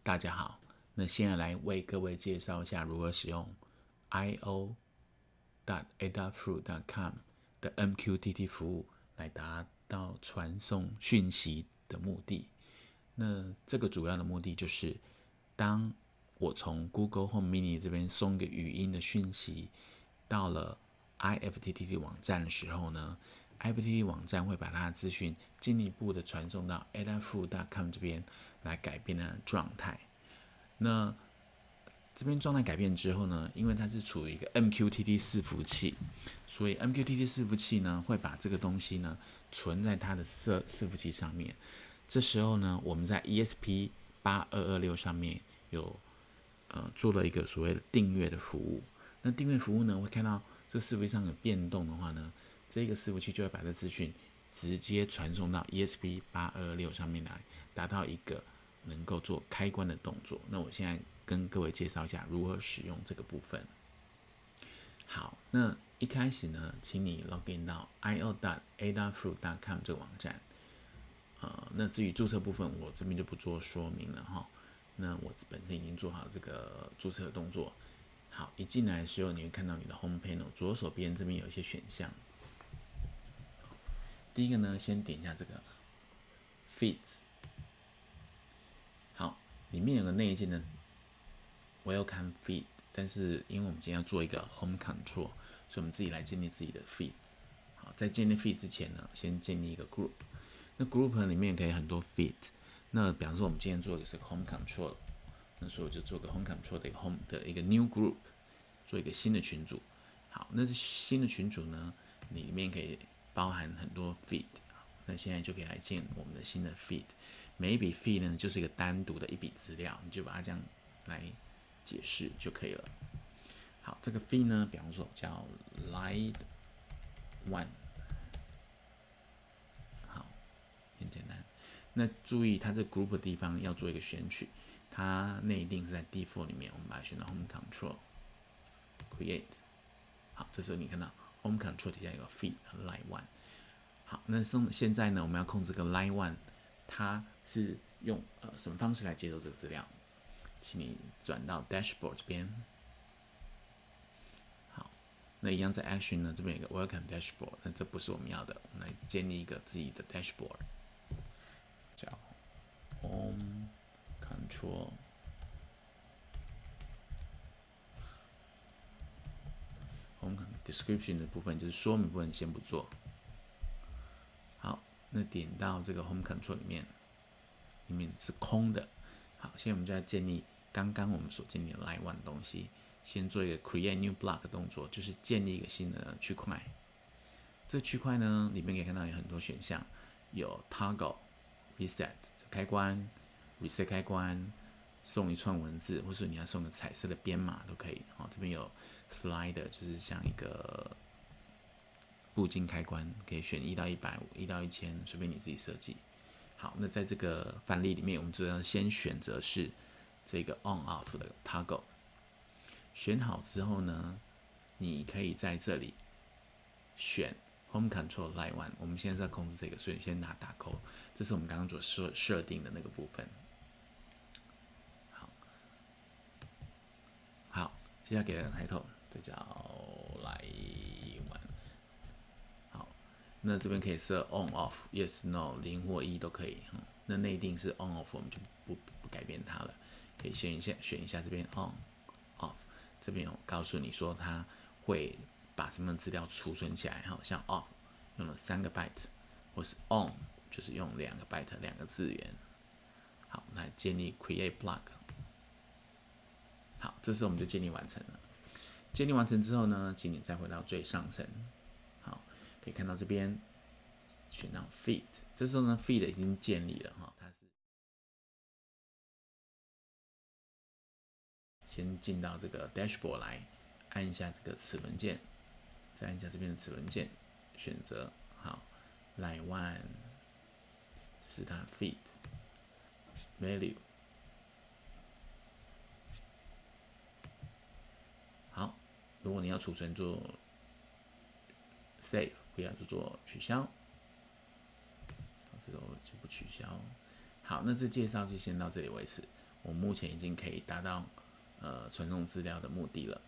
大家好，那现在来为各位介绍一下如何使用 io.adafruit.com 的 MQTT 服务来达到传送讯息的目的。那这个主要的目的就是，当我从 Google Home Mini 这边送个语音的讯息到了 IFTTT 网站的时候呢，IFTTT 网站会把它的资讯进一步的传送到 adafruit.com 这边来改变它的状态。那这边状态改变之后呢，因为它是处于一个 MQTT 伺服器，所以 MQTT 伺服器呢会把这个东西呢存在它的伺服器上面。这时候呢，我们在 ESP8226 上面有做了一个所谓的订阅的服务。那订阅服务呢，会看到这伺服器上有变动的话呢，这个伺服器就会把这资讯直接传送到 ESP8226 上面来，达到一个能够做开关的动作。那我现在跟各位介绍一下如何使用这个部分。好，那一开始呢，请你 login 到 io.adafruit.com 这个网站。那至于注册部分，我这边就不做说明了哈。那我本身已经做好这个注册的动作。好，一进来的时候，你会看到你的 Home Panel 左手边这边有一些选项。第一个呢，先点一下这个 Feeds。好，里面有个内建的 Welcome Feed， 但是因为我们今天要做一个 Home Control， 所以我们自己来建立自己的 Feed。好，在建立 Feed 之前呢，先建立一个 Group。那 Group 里面可以很多 Feed。那比方说，我们今天做的是个 Home Control， 那所以我就做个 Home Control 的一个 Home 的一个 New Group， 做一个新的群组。好，那这新的群组呢，你里面可以包含很多 feed。那现在就可以来建我们的新的 feed。每一笔 feed 呢，就是一个单独的一笔资料，你就把它这样来解释就可以了。好，这个 feed 呢，比方说叫 Light One。好，很简单。那注意它这 group 的地方要做一个选取，它内定是在 default 里面，我们把它选到 Home Control Create。好，这时候你看到 Home Control 底下有个 Feed Line One。好，那现在呢，我们要控制这个 Line One， 它是用什么方式来接收这个资料？请你转到 Dashboard 这边。好，那一样在 Action 呢，这边有一个 Welcome Dashboard， 那这不是我们要的，我们来建立一个自己的 Dashboard， 叫 Home Control。Home Description 的部分就是说明部分先不做。好，那点到这个 Home Control 里面是空的。好，现在我们就要建立刚刚我们所建立的 Line One 的东西，先做一个 Create New Block 的动作，就是建立一个新的区块。这个区块呢，里面可以看到有很多选项，有 Toggle、Reset 开关、Reset 开关、送一串文字，或是你要送个彩色的编码都可以。好，这边有 Slider， 就是像一个步进开关，可以选1到150、1到1000，随便你自己设计。好，那在这个范例里面，我们主要先选择是这个 On/Off 的 Toggle。选好之后呢，你可以在这里选 Home Control Line One。我们现在在控制这个，所以先打勾。这是我们刚刚所设定的那个部分。好，接下来给了个 title， 这叫 Line One。好，那这边可以设 On/Off、Yes、No、0或1都可以。那内定是 On/Off， 我们就不改变它了。可以选一下这边 On/Off。这边有告诉你说它会把什么资料储存起来。像 Off 用了3个 byte， 或是 On 就是用2个 byte 2个字元。好，来建立 Create Block。好，这时候我们就建立完成了。建立完成之后呢，请你再回到最上层。好，可以看到这边选到 Feed， 这时候呢 Feed 已经建立了哈，它是先进到这个 Dashboard 来，按一下这个齿轮键，再按一下这边的齿轮键，选择好 Line One 是它 Feed Value。好，如果你要储存做 Save， 不要做取消。之后就不取消。好，那这介绍就先到这里为止。我目前已经可以达到传送资料的目的了。